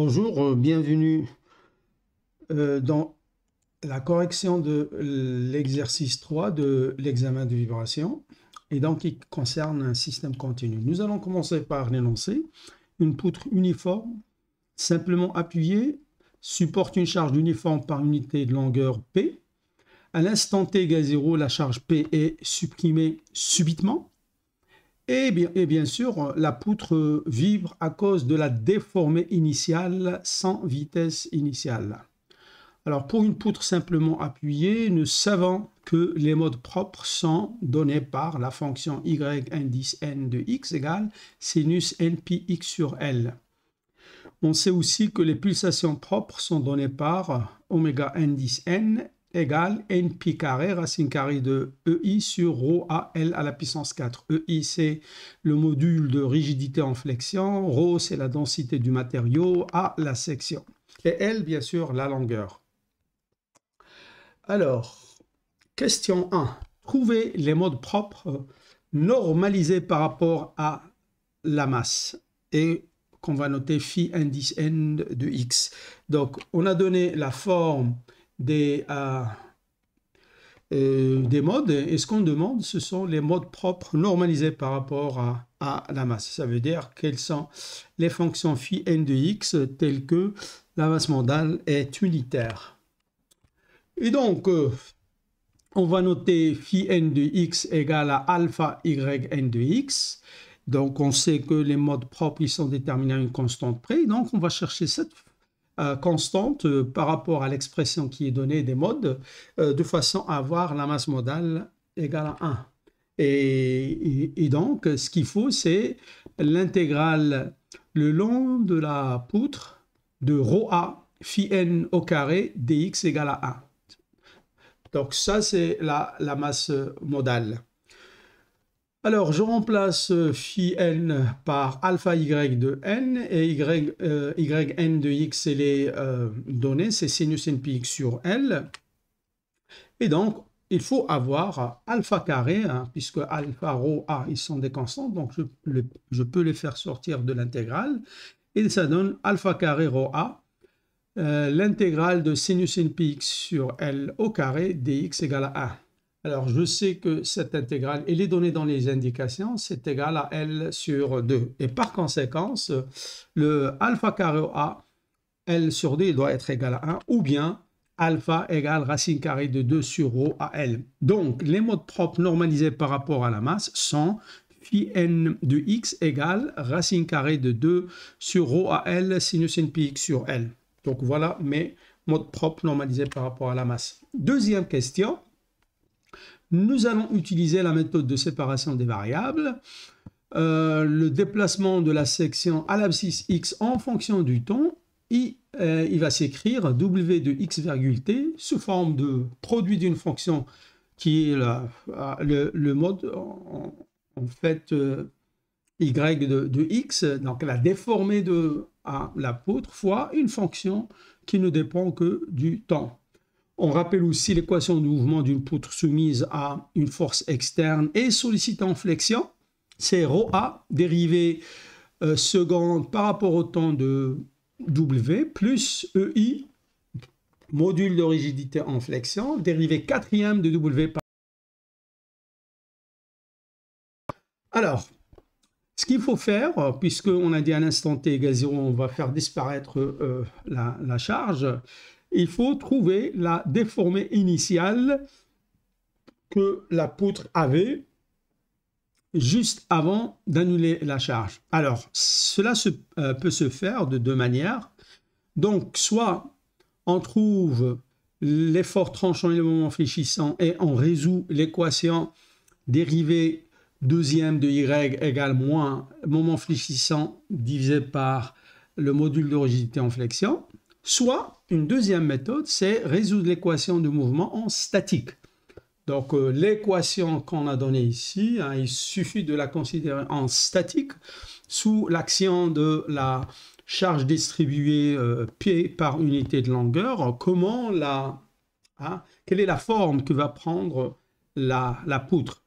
Bonjour, bienvenue dans la correction de l'exercice 3 de l'examen de vibration et donc qui concerne un système continu. Nous allons commencer par l'énoncé. Une poutre uniforme, simplement appuyée, supporte une charge uniforme par unité de longueur P. À l'instant t égale 0, la charge P est supprimée subitement. Et bien sûr, la poutre vibre à cause de la déformée initiale sans vitesse initiale. Alors, pour une poutre simplement appuyée, nous savons que les modes propres sont donnés par la fonction y indice n de x égale sinus n pi x sur L. On sait aussi que les pulsations propres sont données par oméga indice n égale n pi carré racine carrée de EI sur rho a L à la puissance 4. EI, c'est le module de rigidité en flexion, rho, c'est la densité du matériau, A, la section, et L, bien sûr, la longueur. Alors, question 1. Trouvez les modes propres normalisés par rapport à la masse et qu'on va noter phi indice n de x. Donc, on a donné la forme des modes, et ce qu'on demande, ce sont les modes propres normalisés par rapport à la masse. Ça veut dire quelles sont les fonctions phi n de x telles que la masse modale est unitaire. Et donc, on va noter phi n de x égale à alpha y n de x. Donc, on sait que les modes propres, ils sont déterminés à une constante près. Donc, on va chercher cette constante par rapport à l'expression qui est donnée des modes de façon à avoir la masse modale égale à 1. Et donc, ce qu'il faut, c'est l'intégrale le long de la poutre de rho a phi n au carré dx égale à 1. Donc, ça, c'est la masse modale. Alors, je remplace phi n par alpha y de n et y n de x, c'est les données, c'est sinus n pi x sur L. Et donc, il faut avoir alpha carré, puisque alpha, rho, a, ils sont des constantes, donc je peux les faire sortir de l'intégrale. Et ça donne alpha carré rho a, l'intégrale de sinus n pi x sur L au carré dx égale à 1. Alors, je sais que cette intégrale, elle est donnée dans les indications, c'est égal à L sur 2. Et par conséquent, le alpha carré A, L sur 2, il doit être égal à 1, ou bien alpha égale racine carrée de 2 sur rho à L. Donc, les modes propres normalisés par rapport à la masse sont phi n de x égale racine carrée de 2 sur rho à L sinus n pi x sur L. Donc, voilà mes modes propres normalisés par rapport à la masse. Deuxième question. Nous allons utiliser la méthode de séparation des variables. Le déplacement de la section à l'abscisse x en fonction du temps, il va s'écrire w de x virgule t sous forme de produit d'une fonction qui est le mode en fait y de x, donc la déformée de la poutre fois une fonction qui ne dépend que du temps. On rappelle aussi l'équation de mouvement d'une poutre soumise à une force externe et sollicitant flexion. C'est ρ a dérivée seconde par rapport au temps de W plus EI, module de rigidité en flexion, dérivée quatrième de W par... Alors, ce qu'il faut faire, puisqu'on a dit à l'instant t égale 0, on va faire disparaître la charge, il faut trouver la déformée initiale que la poutre avait juste avant d'annuler la charge. Alors, cela peut se faire de deux manières. Donc, soit on trouve l'effort tranchant et le moment fléchissant et on résout l'équation dérivée deuxième de y égale moins moment fléchissant divisé par le module de rigidité en flexion. Soit, une deuxième méthode, c'est résoudre l'équation de mouvement en statique. Donc, l'équation qu'on a donnée ici, il suffit de la considérer en statique sous l'action de la charge distribuée P par unité de longueur. Quelle est la forme que va prendre la poutre?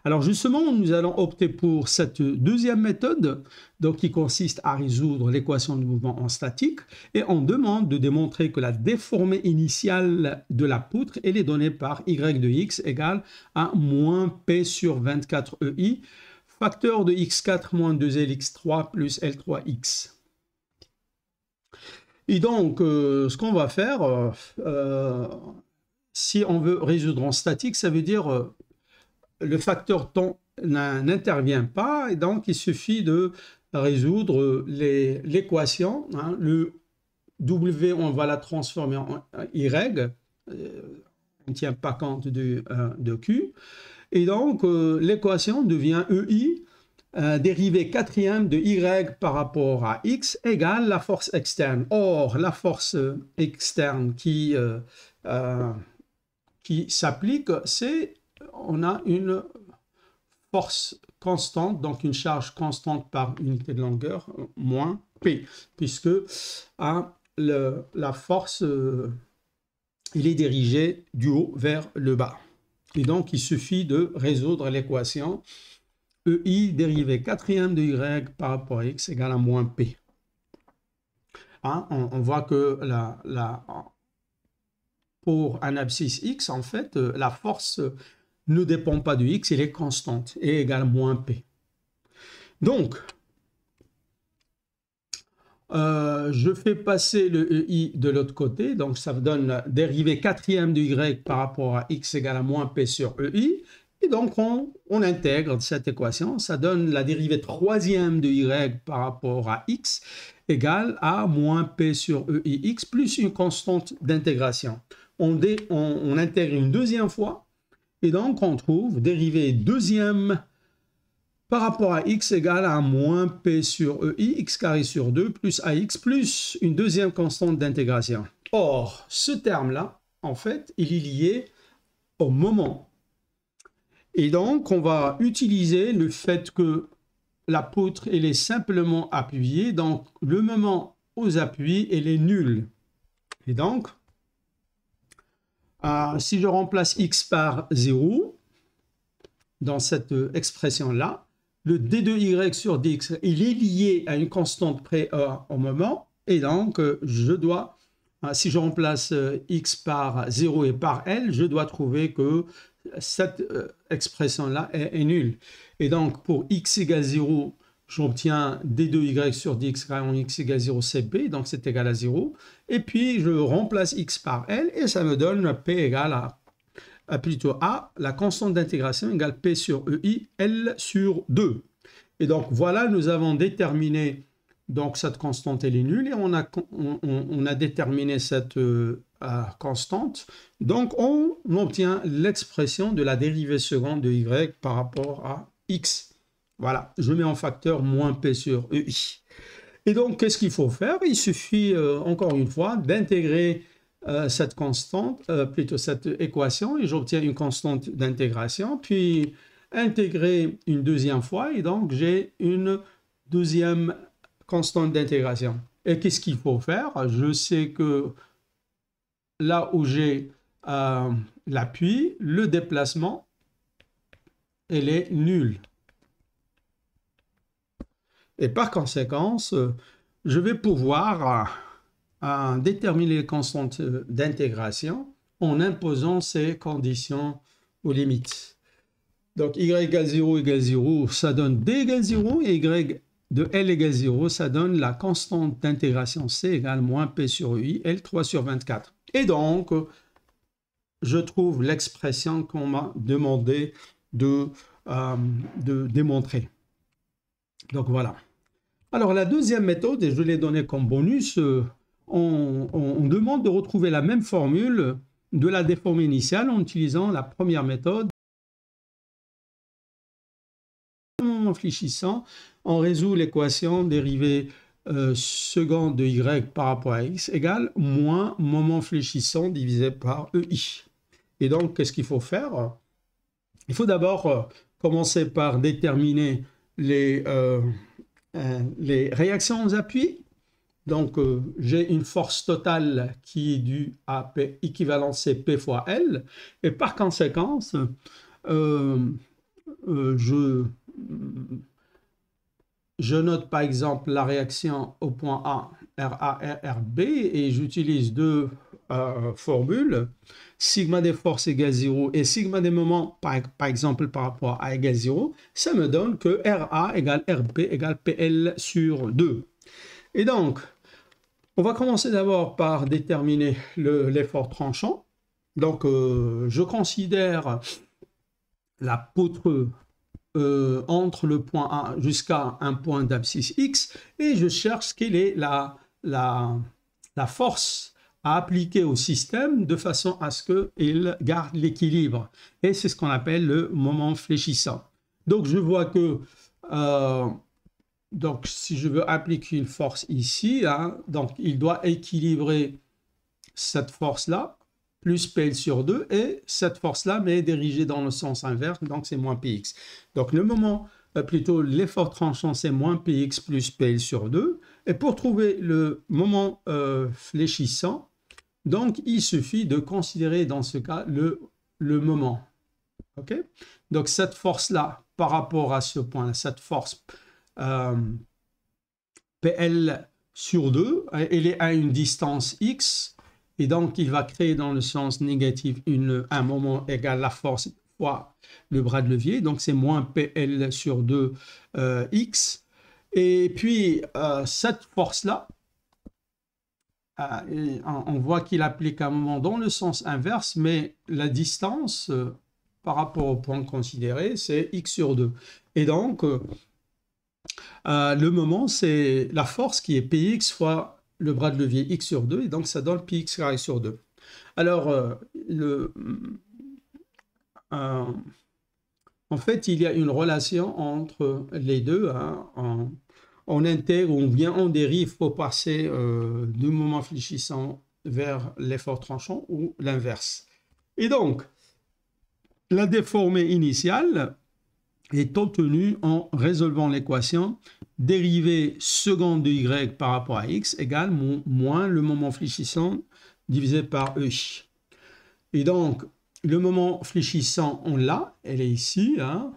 Alors justement, nous allons opter pour cette deuxième méthode, donc qui consiste à résoudre l'équation de mouvement en statique, et on demande de démontrer que la déformée initiale de la poutre elle est donnée par y de x égale à moins p sur 24 EI, facteur de x4 moins 2lx3 plus L3x. Et donc, ce qu'on va faire, si on veut résoudre en statique, ça veut dire le facteur temps n'intervient pas, et donc il suffit de résoudre l'équation. Hein, le W, on va la transformer en Y, on ne tient pas compte de Q, et donc l'équation devient EI, dérivée quatrième de Y par rapport à X égale la force externe. Or, la force externe qui s'applique, c'est on a une force constante, donc une charge constante par unité de longueur, moins P, puisque la force il est dirigé du haut vers le bas. Et donc, il suffit de résoudre l'équation EI dérivée quatrième de Y par rapport à X égale à moins P. Hein, on voit que pour un abscisse X, en fait, la force ne dépend pas de X, elle est constante et égale à moins P. Donc, je fais passer le EI de l'autre côté, donc ça donne la dérivée quatrième de Y par rapport à X égale à moins P sur EI. Et donc, on intègre cette équation, ça donne la dérivée troisième de Y par rapport à X égale à moins P sur EIX plus une constante d'intégration. On intègre une deuxième fois, et donc on trouve dérivée deuxième par rapport à X égale à moins P sur EI, X carré sur 2 plus AX plus une deuxième constante d'intégration. Or, ce terme-là, en fait, il est lié au moment. Et donc, on va utiliser le fait que la poutre, elle est simplement appuyée. Donc, le moment aux appuis, elle est nulle. Et donc, si je remplace x par 0, dans cette expression-là, le d2y sur dx, il est lié à une constante près au moment. Et donc, je dois, si je remplace x par 0 et par L, je dois trouver que cette expression-là est nulle. Et donc, pour x égale 0, j'obtiens d2y sur dx en x égale 0, c'est b, donc c'est égal à 0. Et puis, je remplace x par L et ça me donne p égale à la constante d'intégration égale p sur EI, L sur 2. Et donc, voilà, nous avons déterminé, donc cette constante, elle est nulle, et on a déterminé cette constante. Donc, on obtient l'expression de la dérivée seconde de y par rapport à x. Voilà, je mets en facteur moins p sur EI. Et donc, qu'est-ce qu'il faut faire? Il suffit, encore une fois, d'intégrer cette constante, plutôt cette équation, et j'obtiens une constante d'intégration, puis intégrer une deuxième fois, et donc j'ai une deuxième constante d'intégration. Et qu'est-ce qu'il faut faire? Je sais que là où j'ai l'appui, le déplacement, elle est nulle. Et par conséquent, je vais pouvoir déterminer les constantes d'intégration en imposant ces conditions aux limites. Donc, y égale 0, ça donne d égale 0, et y de L égale 0, ça donne la constante d'intégration C égale moins P sur UI, L3 sur 24. Et donc, je trouve l'expression qu'on m'a demandé de démontrer. Donc, voilà. Alors, la deuxième méthode, et je l'ai donnée comme bonus, on demande de retrouver la même formule de la déformée initiale en utilisant la première méthode. En fléchissant, on résout l'équation dérivée seconde de y par rapport à x égale moins moment fléchissant divisé par EI. Et donc, qu'est-ce qu'il faut faire? Il faut d'abord commencer par déterminer les réactions aux appuis. Donc, j'ai une force totale qui est due à P, équivalent c'est P fois L. Et par conséquent, je note par exemple la réaction au point A, RA, RB, et j'utilise deux formules, sigma des forces égale 0 et sigma des moments, par exemple par rapport à A égale 0, ça me donne que RA égale RB égale PL sur 2. Et donc, on va commencer d'abord par déterminer l'effort tranchant. Donc, je considère la poutre entre le point A jusqu'à un point d'abscisse X et je cherche quelle est la force à appliquer au système de façon à ce qu'il garde l'équilibre. Et c'est ce qu'on appelle le moment fléchissant. Donc, je vois que donc, si je veux appliquer une force ici, hein, donc il doit équilibrer cette force-là, plus PL sur 2, et cette force-là, mais dirigée dans le sens inverse, donc c'est moins Px. Donc le moment, plutôt l'effort tranchant, c'est moins Px plus PL sur 2. Et pour trouver le moment fléchissant, donc il suffit de considérer dans ce cas le moment. Okay? Donc cette force-là, par rapport à ce point-là, cette force PL sur 2, elle est à une distance x, et donc il va créer dans le sens négatif un moment égal la force fois le bras de levier, donc c'est moins PL sur 2 x. Et puis cette force-là, on voit qu'il applique un moment dans le sens inverse, mais la distance par rapport au point considéré, c'est x sur 2. Et donc, le moment, c'est la force qui est Px fois le bras de levier x sur 2, et donc ça donne Px carré sur 2. Alors, en fait, il y a une relation entre les deux. Hein, on intègre ou bien on dérive pour passer du moment fléchissant vers l'effort tranchant ou l'inverse. Et donc, la déformée initiale est obtenue en résolvant l'équation dérivée seconde de y par rapport à x égale moins le moment fléchissant divisé par e. Et donc, le moment fléchissant, on l'a, elle est ici. Hein,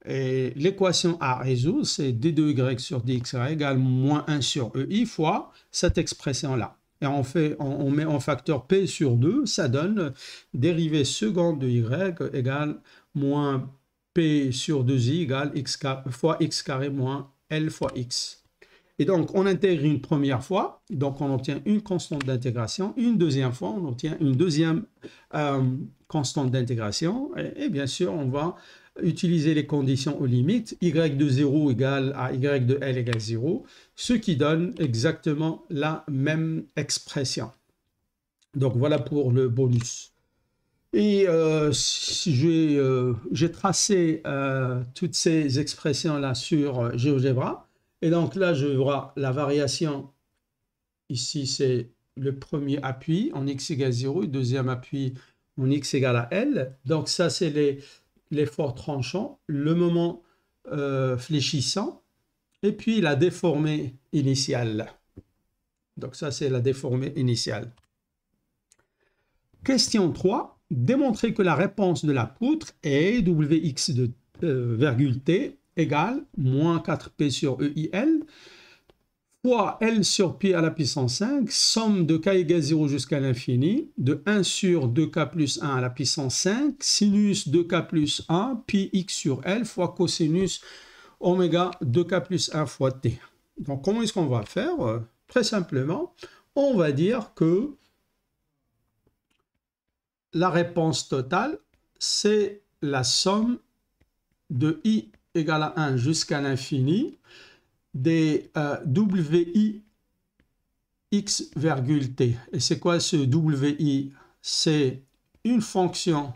et l'équation à résoudre, c'est d de y sur dx égale moins 1 sur ei fois cette expression-là. Et on met en facteur p sur 2, ça donne dérivée seconde de y égale moins p sur 2i égale x fois x carré moins L fois x. Et donc, on intègre une première fois, donc on obtient une constante d'intégration. Une deuxième fois, on obtient une deuxième constante d'intégration. Et bien sûr, on va utiliser les conditions aux limites. Y de 0 égale à y de L égale 0, ce qui donne exactement la même expression. Donc, voilà pour le bonus. Et j'ai tracé toutes ces expressions-là sur GeoGebra. Et donc là, je vois la variation. Ici, c'est le premier appui en x égale 0, et deuxième appui en x égale à L. Donc ça, c'est l'effort tranchant, le moment fléchissant, et puis la déformée initiale. Donc ça, c'est la déformée initiale. Question 3. Démontrer que la réponse de la poutre est Wx de virgule t égale moins 4p sur EIL fois L sur pi à la puissance 5, somme de k égale 0 jusqu'à l'infini, de 1 sur 2k plus 1 à la puissance 5, sinus 2k plus 1, pi x sur L fois cosinus oméga 2k plus 1 fois t. Donc, comment est-ce qu'on va faire? Très simplement, on va dire que la réponse totale, c'est la somme de i égale à 1 jusqu'à l'infini des wi x virgule t. Et c'est quoi ce wi? C'est une fonction,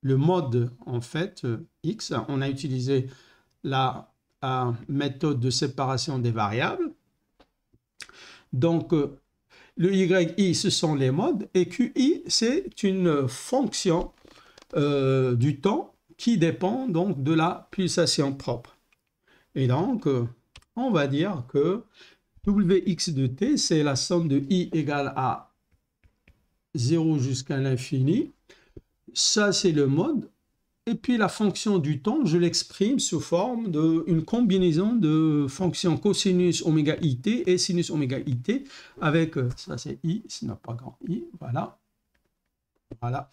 le mode en fait, x. On a utilisé la méthode de séparation des variables. Donc, le yi, ce sont les modes, et qi, c'est une fonction du temps qui dépend donc de la pulsation propre. Et donc, on va dire que Wx de t, c'est la somme de i égale à 0 jusqu'à l'infini. Ça, c'est le mode. Et puis la fonction du temps, je l'exprime sous forme d'une combinaison de fonctions cosinus oméga it et sinus oméga it avec, ça c'est i, ce n'est pas grand i, voilà. Voilà.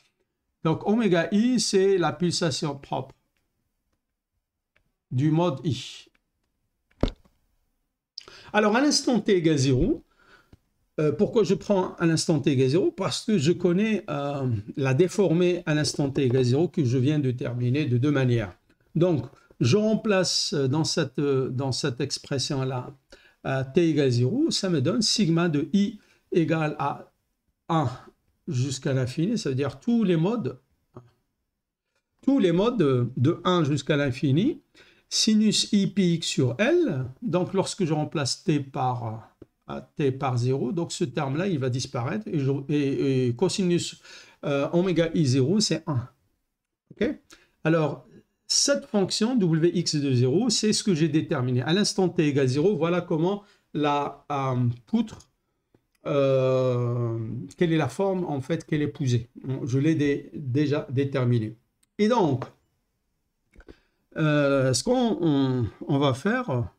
Donc oméga i, c'est la pulsation propre du mode i. Alors à l'instant t égale 0, pourquoi je prends à l'instant t égale 0? Parce que je connais la déformée à l'instant t égale 0 que je viens de terminer de deux manières. Donc, je remplace dans cette expression-là t égale 0, ça me donne sigma de i égale à 1 jusqu'à l'infini, ça veut dire tous les modes de 1 jusqu'à l'infini, sinus i pi x sur L, donc lorsque je remplace t par 0, donc ce terme-là, il va disparaître, et cosinus oméga i 0, c'est 1. Okay? Alors, cette fonction wx de 0, c'est ce que j'ai déterminé. À l'instant t égale 0, voilà comment la poutre, quelle est la forme en fait qu'elle est épousée. Je l'ai déjà déterminé. Et donc, ce qu'on va faire,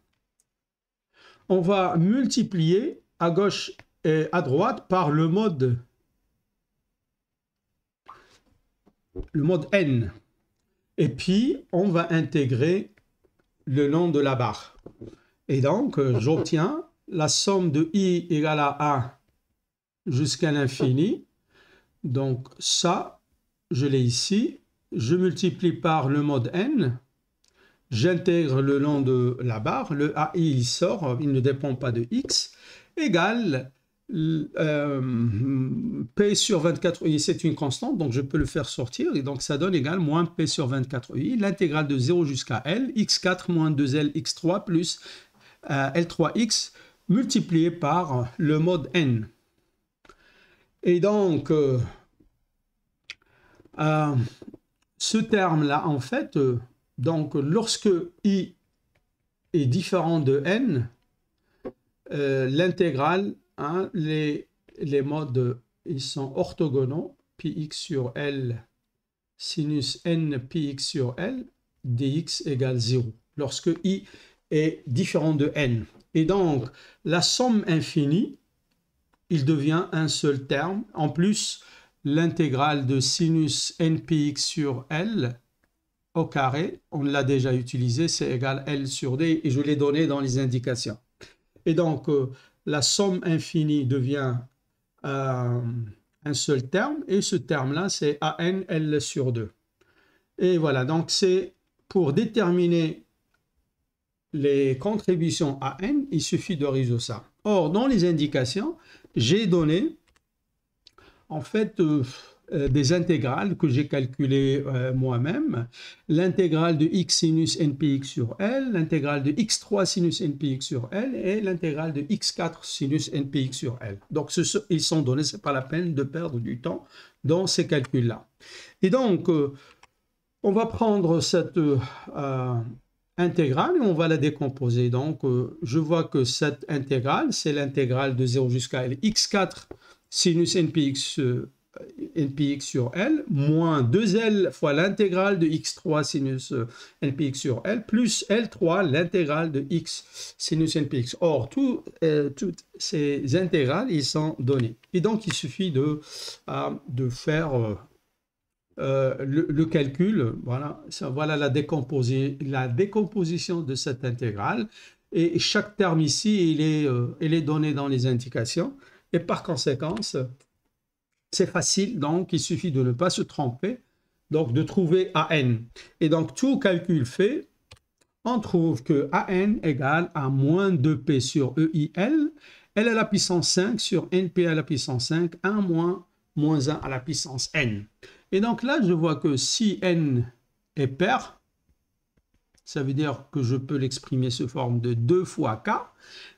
on va multiplier à gauche et à droite par le mode n. Et puis, on va intégrer le long de la barre. Et donc, j'obtiens la somme de i égale à 1 jusqu'à l'infini. Donc, ça, je l'ai ici. Je multiplie par le mode n. J'intègre le long de la barre, le AI il sort, il ne dépend pas de x, égale P sur 24i, c'est une constante, donc je peux le faire sortir, et donc ça donne égal moins P sur 24i, l'intégrale de 0 jusqu'à L, x4 moins 2L x3 plus L3x, multiplié par le mode n. Et donc, ce terme-là, en fait, donc, lorsque i est différent de n, l'intégrale, hein, les modes, ils sont orthogonaux, πx sur L, sinus n πx sur L, dx égale 0, lorsque i est différent de n. Et donc, la somme infinie, il devient un seul terme. En plus, l'intégrale de sinus npx sur L, au carré, on l'a déjà utilisé, c'est égal L sur D, et je l'ai donné dans les indications. Et donc, la somme infinie devient un seul terme, et ce terme-là, c'est AN L sur 2. Et voilà, donc c'est pour déterminer les contributions AN, il suffit de résoudre ça. Or, dans les indications, j'ai donné, en fait, des intégrales que j'ai calculées moi-même, l'intégrale de x sinus npx sur L, l'intégrale de x3 sinus npx sur L et l'intégrale de x4 sinus npx sur L. Donc, ils sont donnés, ce n'est pas la peine de perdre du temps dans ces calculs-là. Et donc, on va prendre cette intégrale et on va la décomposer. Donc, je vois que cette intégrale, c'est l'intégrale de 0 jusqu'à L, x4 sinus npx sur L, moins 2L fois l'intégrale de x3 sinus npx sur L, plus L3, l'intégrale de x sinus npx. Or, toutes ces intégrales, ils sont donnés. Et donc, il suffit de faire le calcul. Voilà, voilà la décomposition de cette intégrale. Et chaque terme ici, il est donné dans les indications. Et par conséquent, c'est facile, donc il suffit de ne pas se tromper, donc de trouver AN. Et donc tout calcul fait, on trouve que AN égale à moins 2P sur EIL, L à la puissance 5 sur NP à la puissance 5, 1 moins 1 à la puissance N. Et donc là, je vois que si N est pair, ça veut dire que je peux l'exprimer sous forme de 2 fois K.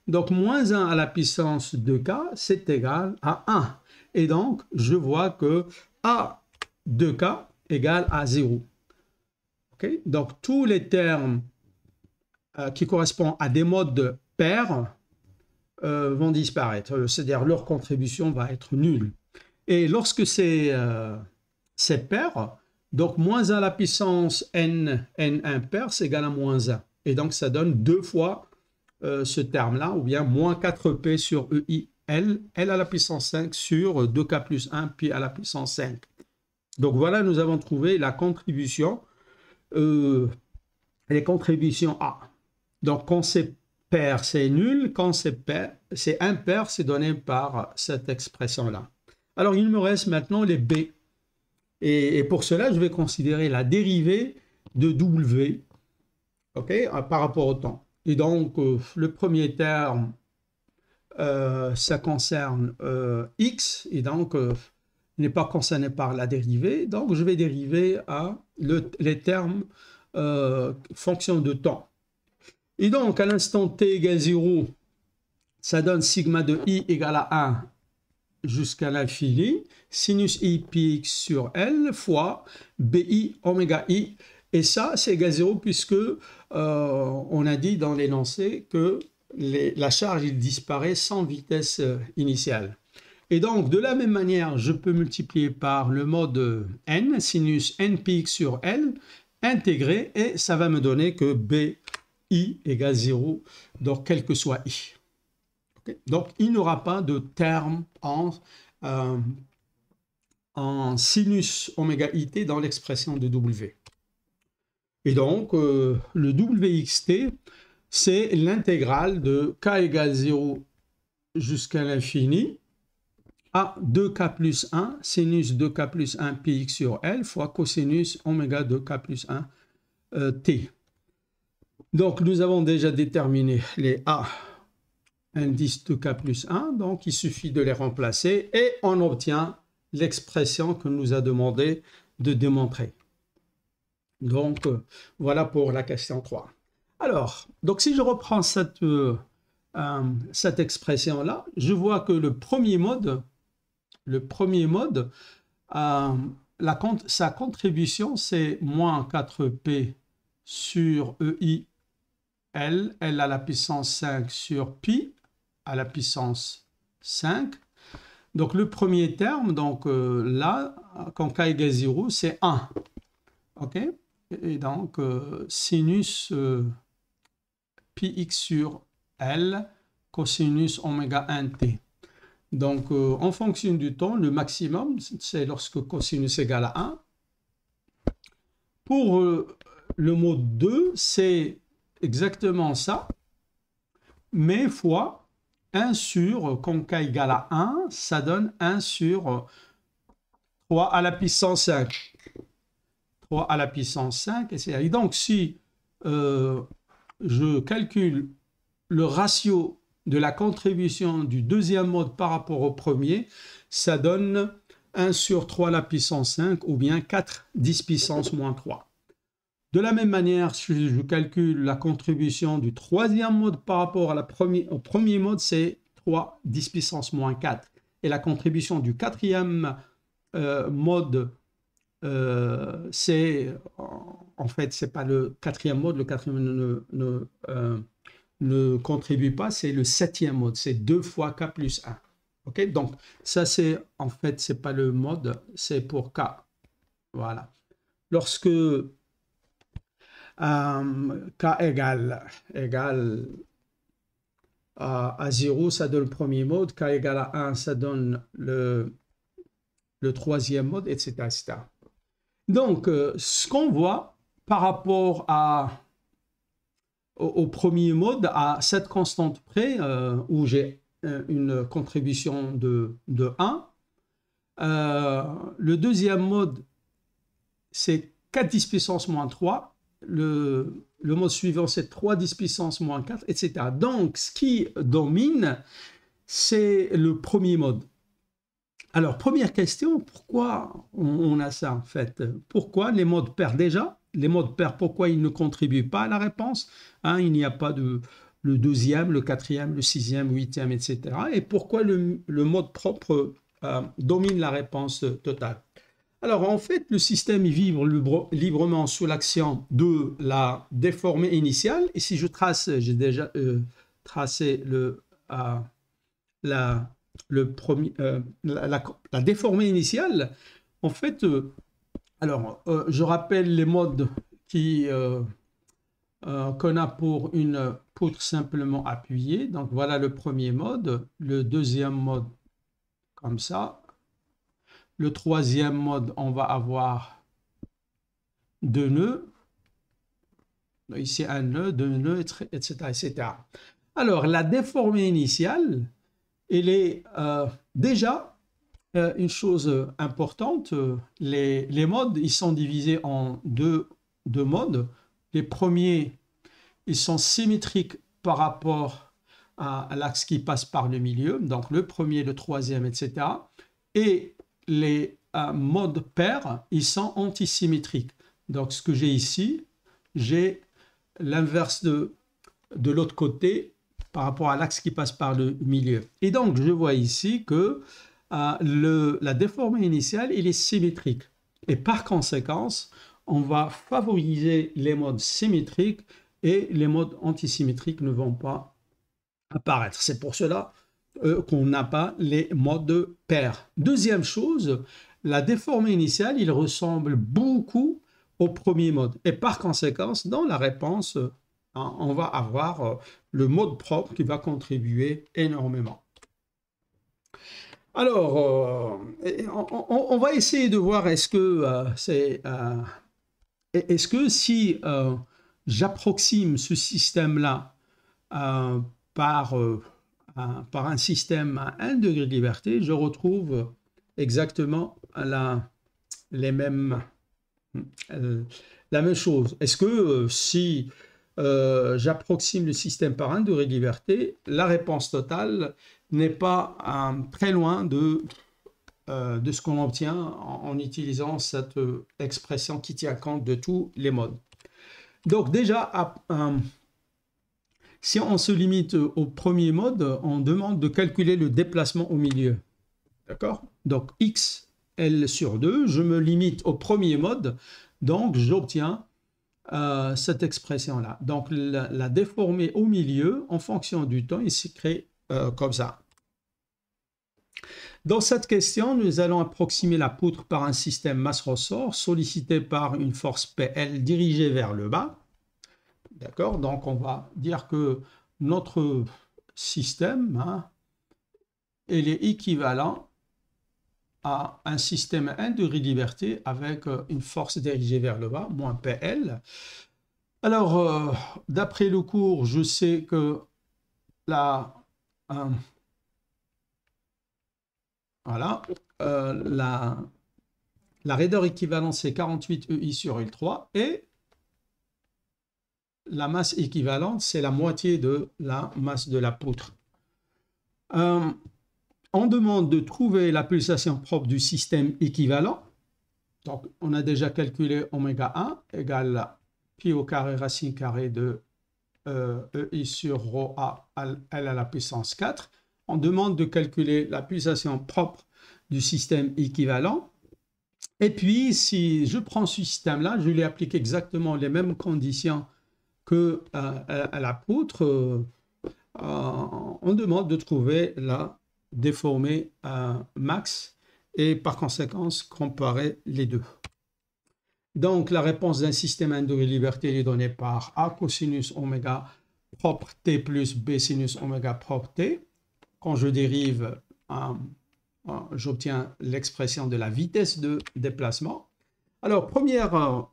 Donc, moins 1 à la puissance de K, c'est égal à 1. Et donc, je vois que A de K égale à 0. Okay? Donc, tous les termes qui correspondent à des modes pairs vont disparaître. C'est-à-dire, leur contribution va être nulle. Et lorsque c'est pair, Donc, moins 1 à la puissance n impair, c'est égal à moins 1. Et donc, ça donne 2 fois ce terme-là, ou bien moins 4p sur EI, L à la puissance 5 sur 2k plus 1, pi à la puissance 5. Donc, voilà, nous avons trouvé la contribution, les contributions A. Donc, quand c'est pair, c'est nul. Quand c'est impair, c'est donné par cette expression-là. Alors, il me reste maintenant les B. Et pour cela, je vais considérer la dérivée de W, okay, par rapport au temps. Et donc, le premier terme, ça concerne X, et donc n'est pas concerné par la dérivée. Donc, je vais dériver à les termes fonction de temps. Et donc, à l'instant t égale 0, ça donne sigma de i égale à 1 jusqu'à l'infini, sinus i pi x sur L fois bi oméga i. Et ça, c'est égal à 0 puisque on a dit dans l'énoncé que la charge il disparaît sans vitesse initiale. Et donc, de la même manière, je peux multiplier par le mode n, sinus n pi x sur L, intégré, et ça va me donner que bi égale 0, donc quel que soit i. Okay. Donc, il n'y aura pas de terme en sinus oméga it dans l'expression de W. Et donc, le Wxt, c'est l'intégrale de k égale 0 jusqu'à l'infini à 2k plus 1 sinus 2k plus 1 pi x sur L fois cosinus oméga 2k plus 1 t. Donc, nous avons déjà déterminé les A indice 2k plus 1, donc il suffit de les remplacer et on obtient l'expression que nous a demandé de démontrer. Donc, voilà pour la question 3. Alors, donc si je reprends cette expression-là, je vois que le premier mode, sa contribution, c'est moins 4p sur EI, L à la puissance 5 sur pi à la puissance 5. Donc, le premier terme, donc là, quand k égale 0, c'est 1. OK? Et donc, sinus pi x sur L, cosinus oméga 1t. Donc, en fonction du temps, le maximum, c'est lorsque cosinus égale à 1. Pour le mode 2, c'est exactement ça, mais fois 1 sur, quand k égale à 1, ça donne 1 sur 3 à la puissance 5. 3 à la puissance 5, etc. Et donc, si je calcule le ratio de la contribution du deuxième mode par rapport au premier, ça donne 1 sur 3 à la puissance 5 ou bien 4 10 puissance moins 3. De la même manière, si je calcule la contribution du troisième mode par rapport au premier mode, c'est 3 10 puissance moins 4. Et la contribution du quatrième mode, c'est en fait, c'est pas le quatrième mode, le quatrième ne contribue pas, c'est le septième mode, c'est 2 fois k plus 1. OK? Donc, ça, c'est en fait, c'est pas le mode, c'est pour k. Voilà. Lorsque k égale à 0, ça donne le premier mode, k égale à 1, ça donne le troisième mode, etc., etc. Donc, ce qu'on voit par rapport au premier mode, à cette constante près, où j'ai une contribution de 1, le deuxième mode, c'est 4 10 puissance moins 3, le mode suivant, c'est 3 10 puissance moins 4, etc. Donc, ce qui domine, c'est le premier mode. Alors, première question, pourquoi on a ça en fait? Pourquoi les modes pairs déjà? Les modes pairs, pourquoi ils ne contribuent pas à la réponse? Il n'y a pas le deuxième, le quatrième, le sixième, le huitième, etc. Et pourquoi le mode propre domine la réponse totale? Alors, en fait, le système vibre librement sous l'action de la déformée initiale. Et si je trace, j'ai déjà tracé la déformée initiale. En fait, Alors, je rappelle les modes qu'on a pour une poutre simplement appuyée. Donc, voilà le premier mode. Le deuxième mode, comme ça. Le troisième mode, on va avoir deux nœuds. Ici, un nœud, deux nœuds, etc., etc. Alors, la déformée initiale, elle est déjà une chose importante. Les modes, ils sont divisés en deux modes. Les premiers, ils sont symétriques par rapport à l'axe qui passe par le milieu. Donc, le premier, le troisième, etc. Et les modes pairs, ils sont antisymétriques. Donc, ce que j'ai ici, j'ai l'inverse de l'autre côté par rapport à l'axe qui passe par le milieu. Et donc, je vois ici que la déformée initiale, elle est symétrique. Et par conséquence, on va favoriser les modes symétriques et les modes antisymétriques ne vont pas apparaître. C'est pour cela qu'on n'a pas les modes pairs. Deuxième chose, la déformée initiale, il ressemble beaucoup au premier mode. Et par conséquent, dans la réponse, on va avoir le mode propre qui va contribuer énormément. Alors, on va essayer de voir est-ce que si j'approxime ce système-là par un système à 1 degré de liberté, je retrouve exactement la même chose. Est-ce que si j'approxime le système par 1 degré de liberté, la réponse totale n'est pas très loin de ce qu'on obtient en utilisant cette expression qui tient compte de tous les modes. Donc déjà, si on se limite au premier mode, on demande de calculer le déplacement au milieu. D'accord? Donc x, L sur 2, je me limite au premier mode, donc j'obtiens cette expression-là. Donc la déformée au milieu, en fonction du temps, il s'écrit comme ça. Dans cette question, nous allons approximer la poutre par un système masse-ressort sollicité par une force PL dirigée vers le bas. D'accord? Donc on va dire que notre système, il est équivalent à un système à 1 degré de liberté avec une force dirigée vers le bas, moins PL. Alors, d'après le cours, je sais que la raideur équivalente, c'est 48 EI sur L3 et la masse équivalente, c'est la moitié de la masse de la poutre. On demande de trouver la pulsation propre du système équivalent. Donc, on a déjà calculé oméga 1 égale pi au carré racine carrée de EI sur rho A L à la puissance 4. On demande de calculer la pulsation propre du système équivalent. Et puis, si je prends ce système-là, je lui applique exactement les mêmes conditions que à la poutre. On demande de trouver la déformée max et par conséquent comparer les deux. Donc la réponse d'un système à 1 degré de liberté est donnée par A cosinus oméga propre T plus B sinus oméga propre T. Quand je dérive, j'obtiens l'expression de la vitesse de déplacement. Alors première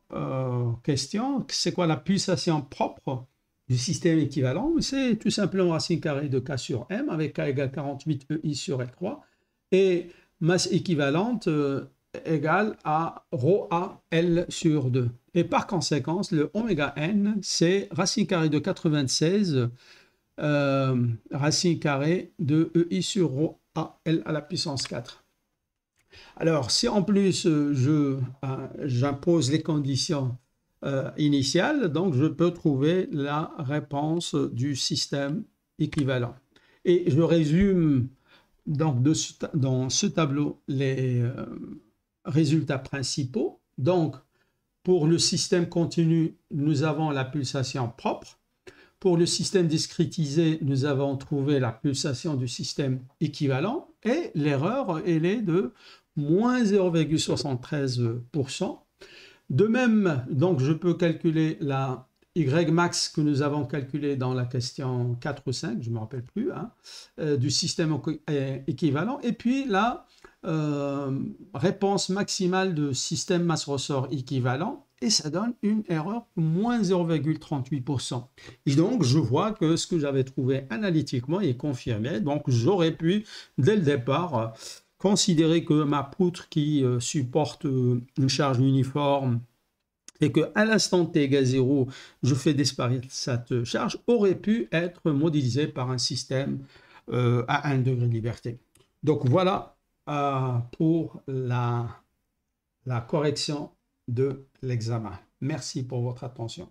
question, c'est quoi la pulsation propre du système équivalent? C'est tout simplement racine carrée de K sur M avec K égale 48 EI sur L3 et masse équivalente égale à rho A L sur 2. Et par conséquent, le oméga N, c'est racine carrée de 96 racine carrée de EI sur rho A L à la puissance 4. Alors, si en plus j'impose les conditions initiales, donc je peux trouver la réponse du système équivalent. Et je résume donc dans ce tableau les résultats principaux. Donc, pour le système continu, nous avons la pulsation propre. Pour le système discrétisé, nous avons trouvé la pulsation du système équivalent et l'erreur, elle est de moins 0,73%. De même, donc je peux calculer la Y max que nous avons calculé dans la question 4 ou 5, je ne me rappelle plus, hein, du système équivalent. Et puis la réponse maximale de système masse-ressort équivalent. Et ça donne une erreur moins 0,38%. Et donc, je vois que ce que j'avais trouvé analytiquement est confirmé. Donc, j'aurais pu, dès le départ, considérer que ma poutre qui supporte une charge uniforme et qu'à l'instant t égale 0, je fais disparaître cette charge, aurait pu être modélisée par un système à 1 degré de liberté. Donc voilà pour la correction de l'examen. Merci pour votre attention.